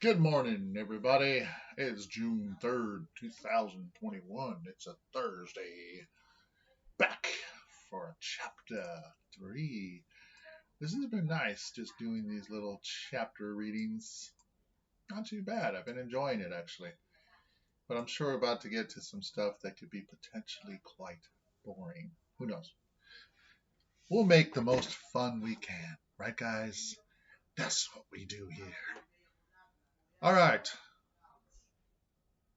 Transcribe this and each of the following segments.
Good morning, everybody. It's June 3rd, 2021. It's a Thursday. Back for chapter 3. This has been nice just doing these little chapter readings. Not too bad. I've been enjoying it actually. But I'm sure about to get to some stuff that could be potentially quite boring. Who knows? We'll make the most fun we can, right, guys? That's what we do here. All right,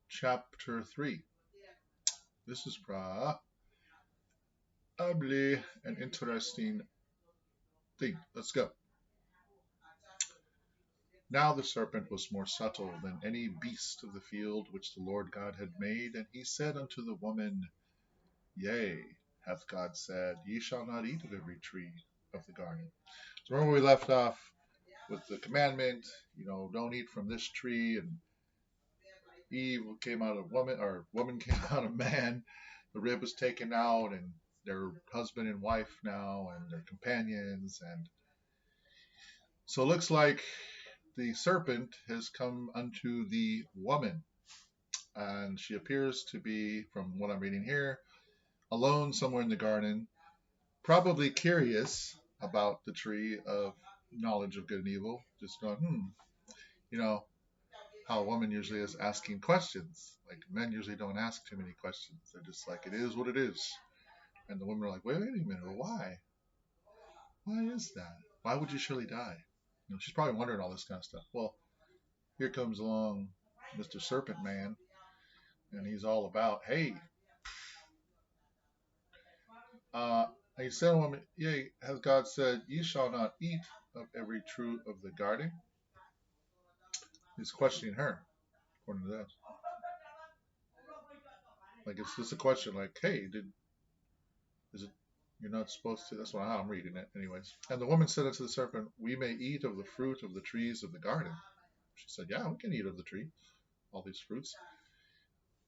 chapter 3. This is probably an interesting thing. Let's go. Now the serpent was more subtle than any beast of the field which the Lord God had made, and he said unto the woman, Yea, hath God said, Ye shall not eat of every tree of the garden. So remember we left off with the commandment, don't eat from this tree, and Eve came out of woman, or woman came out of man. The rib was taken out, and they're husband and wife now, and they're companions, and so it looks like the serpent has come unto the woman, and she appears to be, from what I'm reading here, alone somewhere in the garden, probably curious about the tree of knowledge of good and evil, just going, you know, how a woman usually is asking questions. Like men usually don't ask too many questions. They're just like, it is what it is. And the women are like, wait a minute, well, why? Why is that? Why would you surely die? She's probably wondering all this kind of stuff. Well, here comes along Mr. Serpent Man, and he's all about, hey, uh, he said, woman, yea, has God said, ye shall not eat of every tree of the garden? He's questioning her, according to that. Like, it's just a question, like, hey, is it, you're not supposed to, that's how I'm reading it, anyways. And the woman said unto the serpent, we may eat of the fruit of the trees of the garden. She said, yeah, we can eat of the tree, all these fruits.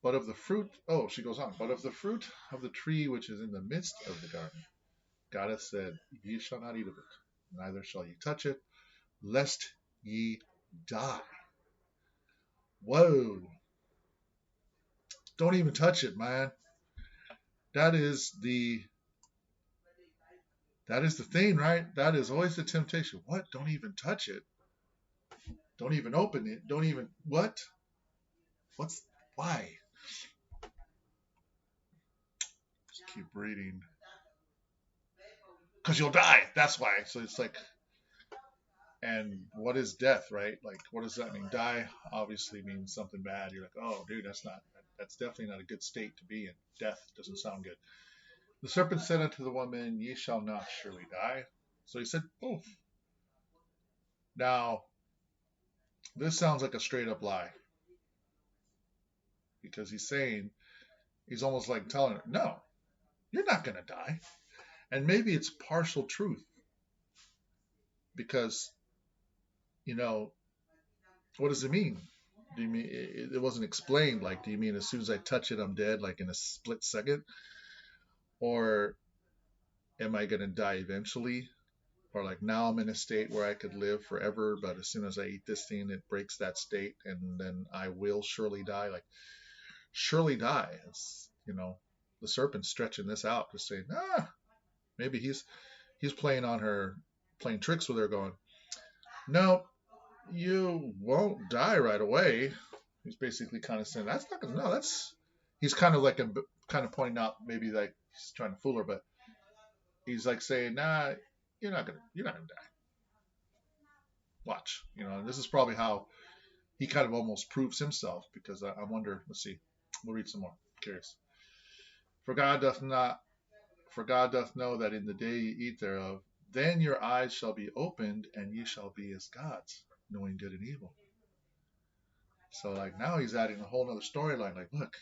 But of the fruit, she goes on, but of the fruit of the tree which is in the midst of the garden, God hath said, ye shall not eat of it, neither shall ye touch it, lest ye die. Whoa. Don't even touch it, man. That is the thing, right? That is always the temptation. What? Don't even touch it. Don't even open it. Don't even what? Why? Just keep reading. Because you'll die. That's why. So it's like, and what is death, right? Like, what does that mean? Die obviously means something bad. You're like, oh, dude, that's definitely not a good state to be in. Death doesn't sound good. The serpent said unto the woman, ye shall not surely die. So he said, both. Now, this sounds like a straight up lie. Because he's almost like telling her, no, you're not going to die. And maybe it's partial truth. Because, what does it mean? Do you mean it wasn't explained? Like, do you mean as soon as I touch it, I'm dead, like in a split second? Or am I going to die eventually? Or like now I'm in a state where I could live forever, but as soon as I eat this thing, it breaks that state, and then I will surely die. Like, surely die. It's, the serpent's stretching this out to say, maybe he's playing tricks with her, going, no, you won't die right away. He's basically kind of saying that's not gonna. No, that's. He's kind of like kind of pointing out maybe like he's trying to fool her, but he's like saying, nah, you're not gonna die. Watch, And this is probably how he kind of almost proves himself, because I wonder. Let's see. We'll read some more. I'm curious. For God doth know that in the day ye eat thereof, then your eyes shall be opened, and ye shall be as gods, knowing good and evil. So like now he's adding a whole other storyline. Like, look,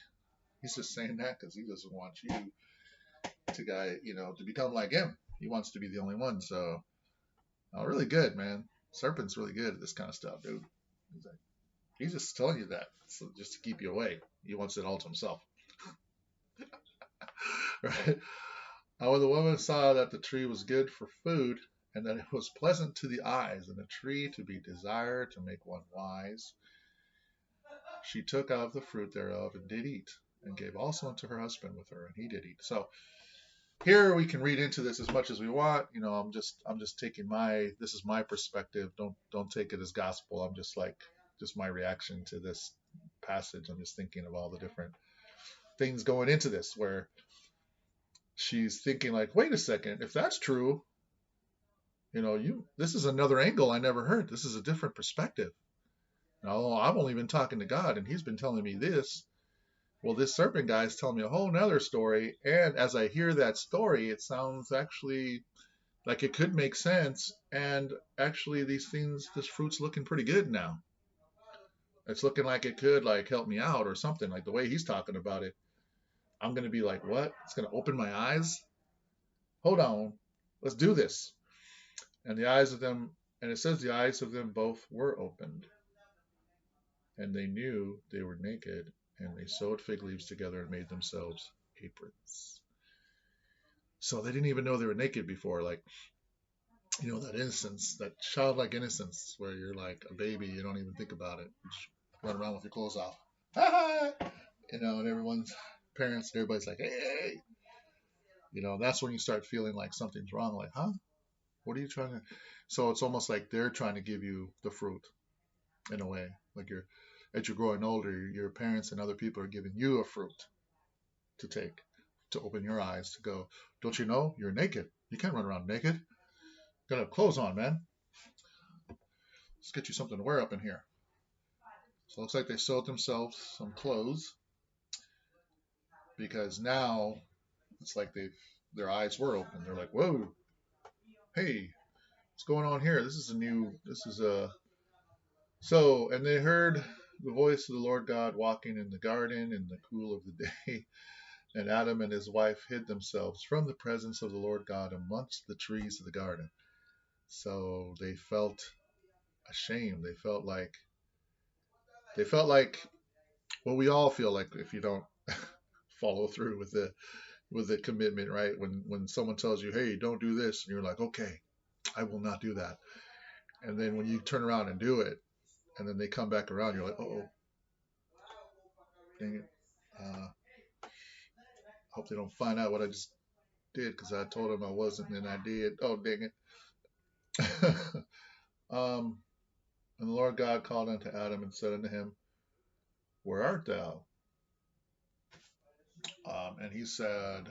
he's just saying that because he doesn't want you to become like him. He wants to be the only one. So, really good, man. Serpent's really good at this kind of stuff, dude. He's just telling you that, so just to keep you away. He wants it all to himself. Right? When the woman saw that the tree was good for food, and that it was pleasant to the eyes, and a tree to be desired to make one wise. She took of the fruit thereof and did eat, and gave also unto her husband with her, and he did eat. So here we can read into this as much as we want. I'm just taking this is my perspective. Don't take it as gospel. I'm just like just my reaction to this passage. I'm just thinking of all the different things going into this where she's thinking like, wait a second, if that's true, this is another angle I never heard. This is a different perspective. Now, I've only been talking to God and he's been telling me this. Well, this serpent guy is telling me a whole nother story. And as I hear that story, it sounds actually like it could make sense. And actually this fruit's looking pretty good now. It's looking like it could like help me out or something, like the way he's talking about it. I'm going to be like, what? It's going to open my eyes? Hold on. Let's do this. And the eyes of them, and it says the eyes of them both were opened. And they knew they were naked, and they sewed fig leaves together and made themselves aprons. So they didn't even know they were naked before. Like, that innocence, that childlike innocence where you're like a baby, you don't even think about it. You just run around with your clothes off. And everyone's parents and everybody's like, hey. That's when you start feeling like something's wrong. Like, huh? What are you trying to? So it's almost like they're trying to give you the fruit in a way. Like as you're growing older, your parents and other people are giving you a fruit to take, to open your eyes, to go, don't you know you're naked? You can't run around naked. You gotta have clothes on, man. Let's get you something to wear up in here. So it looks like they sewed themselves some clothes because now it's like their eyes were open. They're like, whoa, hey, what's going on here? And they heard the voice of the Lord God walking in the garden in the cool of the day. And Adam and his wife hid themselves from the presence of the Lord God amongst the trees of the garden. So they felt ashamed. They felt like well, we all feel like if you don't follow through with the commitment, right? When someone tells you, hey, don't do this, and you're like, okay, I will not do that. And then when you turn around and do it, and then they come back around, you're like, oh, dang it. Hope they don't find out what I just did because I told them I wasn't and I did. Oh, dang it. And the Lord God called unto Adam and said unto him, where art thou? And he said,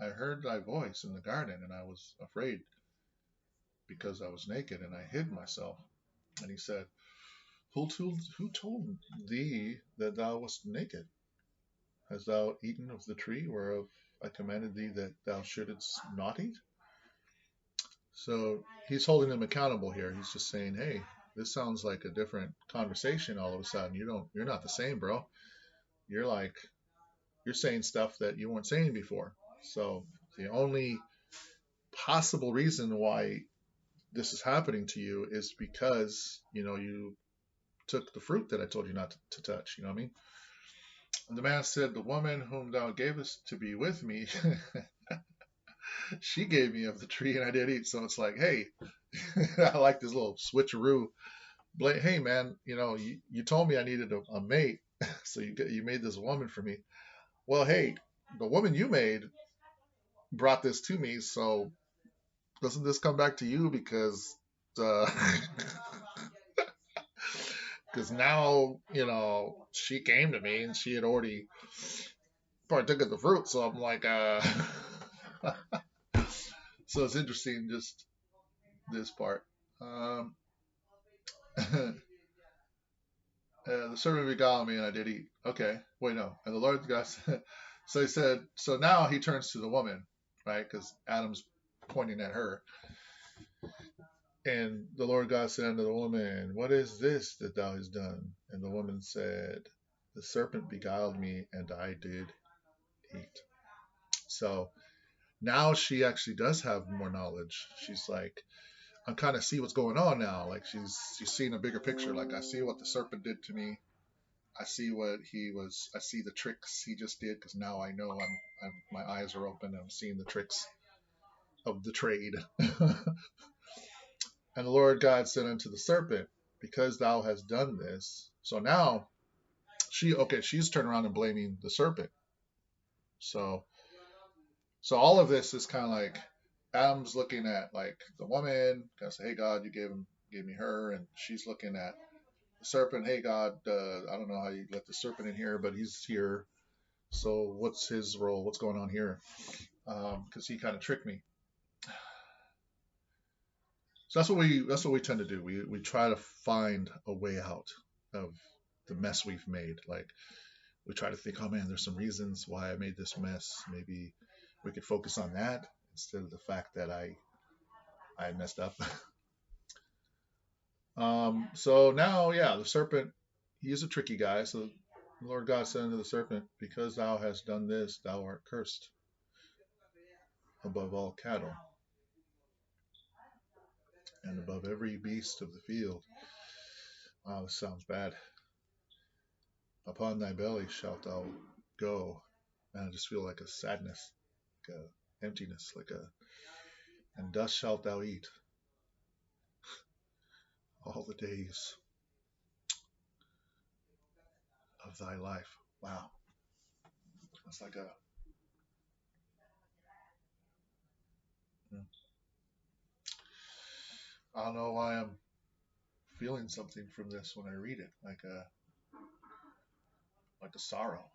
I heard thy voice in the garden, and I was afraid because I was naked, and I hid myself. And he said, who told thee that thou wast naked? Hast thou eaten of the tree whereof I commanded thee that thou shouldest not eat? So he's holding them accountable here. He's just saying, hey, this sounds like a different conversation all of a sudden. You're not the same, bro. You're saying stuff that you weren't saying before. So the only possible reason why this is happening to you is because, you took the fruit that I told you not to touch. You know what I mean? And the man said, the woman whom thou gavest to be with me, she gave me of the tree and I did eat. So it's like, hey, I like this little switcheroo. Hey, man, you told me I needed a mate. So you made this woman for me. Well, hey, the woman you made brought this to me. So doesn't this come back to you? Because because now, she came to me and she had already partook of the fruit. So I'm like, so it's interesting, just this part. The servant beguiled me and I did eat. Okay, wait, no. And the Lord God said, so he said, so now he turns to the woman, right? Because Adam's pointing at her. And the Lord God said unto the woman, what is this that thou hast done? And the woman said, the serpent beguiled me and I did eat. So now she actually does have more knowledge. She's like, I kind of see what's going on now. Like she's seeing a bigger picture. Like I see what the serpent did to me. I see I see the tricks he just did because now I know my eyes are open and I'm seeing the tricks of the trade. And the Lord God said unto the serpent, because thou hast done this. So now she's turning around and blaming the serpent. So all of this is kind of like Adam's looking at like the woman, gonna say, hey God, you gave me her, and she's looking at the serpent, hey God, I don't know how you let the serpent in here, but he's here. So what's his role? What's going on here? Because he kind of tricked me. So that's what we tend to do. We try to find a way out of the mess we've made. Like we try to think, oh man, there's some reasons why I made this mess. Maybe we could focus on that instead of the fact that I messed up. So now, yeah, the serpent, he is a tricky guy. So the Lord God said unto the serpent, because thou hast done this, thou art cursed above all cattle and above every beast of the field. Wow, this sounds bad. Upon thy belly shalt thou go. And I just feel like a sadness, like a emptiness, and dust shalt thou eat all the days of thy life. Wow, that's like a. I don't know why I'm feeling something from this when I read it, like a sorrow,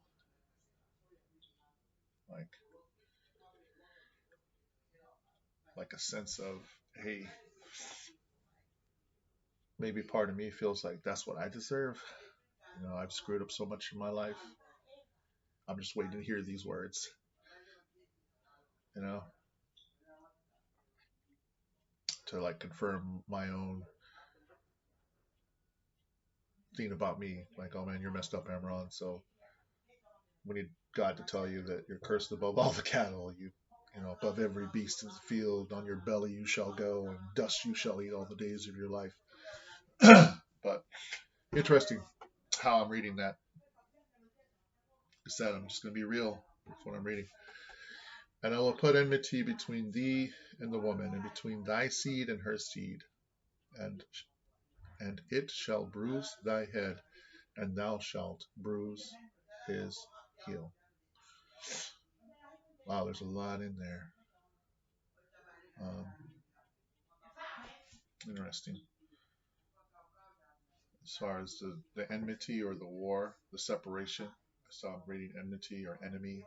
like a sense of, hey, maybe part of me feels like that's what I deserve. I've screwed up so much in my life. I'm just waiting to hear these words, you know, to like confirm my own thing about me. Like, oh man, you're messed up, Ammaron. So we need God to tell you that you're cursed above all the cattle. Above every beast in the field, on your belly you shall go, and dust you shall eat all the days of your life. But interesting how I'm reading that. I said I'm just going to be real with what I'm reading. And I will put enmity between thee and the woman, and between thy seed and her seed, and it shall bruise thy head, and thou shalt bruise his heel. Wow, there's a lot in there. Um, Interesting. As far as the enmity or the war, the separation. So I'm reading enmity or enemy.